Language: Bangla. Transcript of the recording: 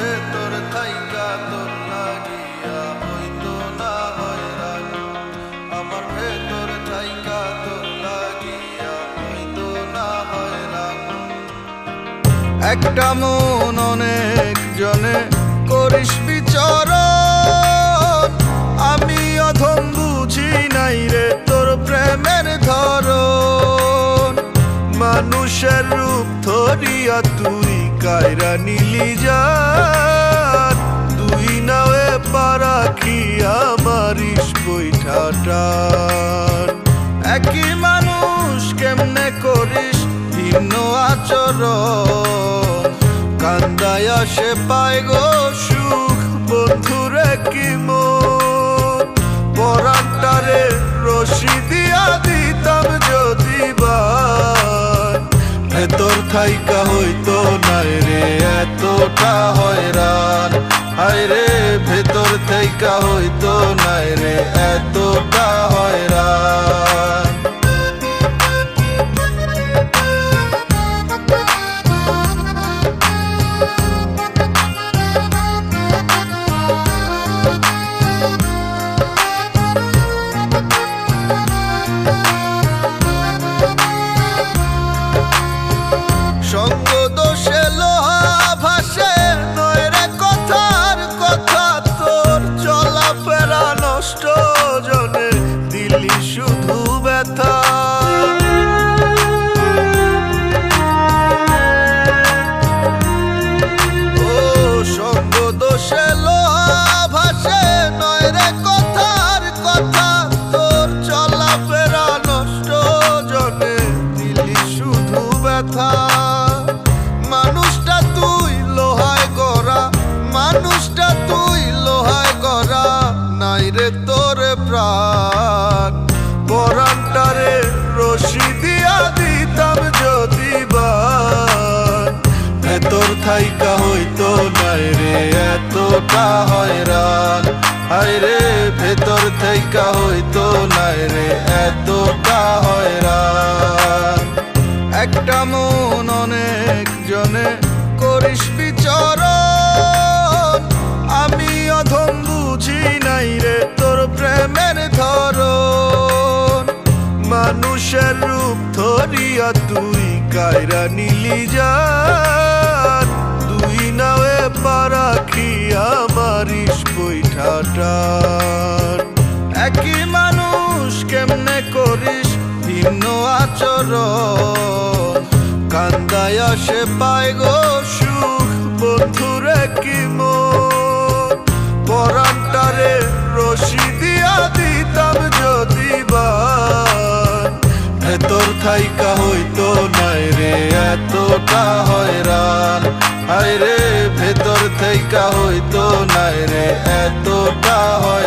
ভেতর থাইকা তোর লাগিয়া হইতো না হয়রান, আমার ভেতর থাইকা তোর লাগিয়া হইতো না হয়রান। একটা মন অনেক জনে করিস বিচরণ, আমি অধম বুঝি নাই রে তোর প্রেমের ধরন। মানুষের রূপ ধরিয়া তুই কায়রা নিলি যান, তুই নাওয়ে পারাখিয়া মারিস বৈঠা টান। একই মানুষ কেমনে করিস ভিন্ন আচরণ, কান্দায় আসে পায় গো সুখ বন্ধুরে কি মন। পরাণটারে রশি দিয়া দিতাম যদি বান, ভেতর থাইকা হইতো নাই রে এতটা হয়রান। হায় রে ভেতর থাইকা হইতো নাই রে এতটা হয়রান। সঙ্গ দোষে লোহা ভাসে নয় রে কথার কথা, তোর চলাফেরা নষ্ট জনে দিলি শুধু ব্যথা। ও সঙ্গ দোষে লোহা ভাসে নয় রে কথার কথা, তোর চলাফেরা নষ্ট জনে দিলি শুধু ব্যথা। মানুষটা তুই লোহায় গড়া, মানুষটা তুই লোহায় গড়া, নাই রে তোর প্রাণ। পরাণটারে রশি দিয়া দিতাম যদি বান, ভেতর থাইকা হইতো নাই রে এতটা হয়রান। হায় রে ভেতর থাইকা হইতো নাই রে এতটা হয়রান। একটা মন অনেক জনে করিস বিচরণ, আমি অধম বুঝি নাই রে তোর প্রেমের ধরন। মানুষের রূপ ধরিয়া তুই কায়রা নিলি যান, তুই নাওয়ে পারাখিয়া মারিস বৈঠা টান। একই মানুষ কেমনে করিস ভিন্ন আচরণ, কান্দায় আসে পায় গো সুখ বন্ধুরে কি মন। পরাণটারে রশি দিয়া দিতাম যদি বান, ভেতর থাইকা হইতো নাই রে এতটা হয়রান। হায় রে ভেতর থাইকা হইতো নাই রে এতটা হয়রান।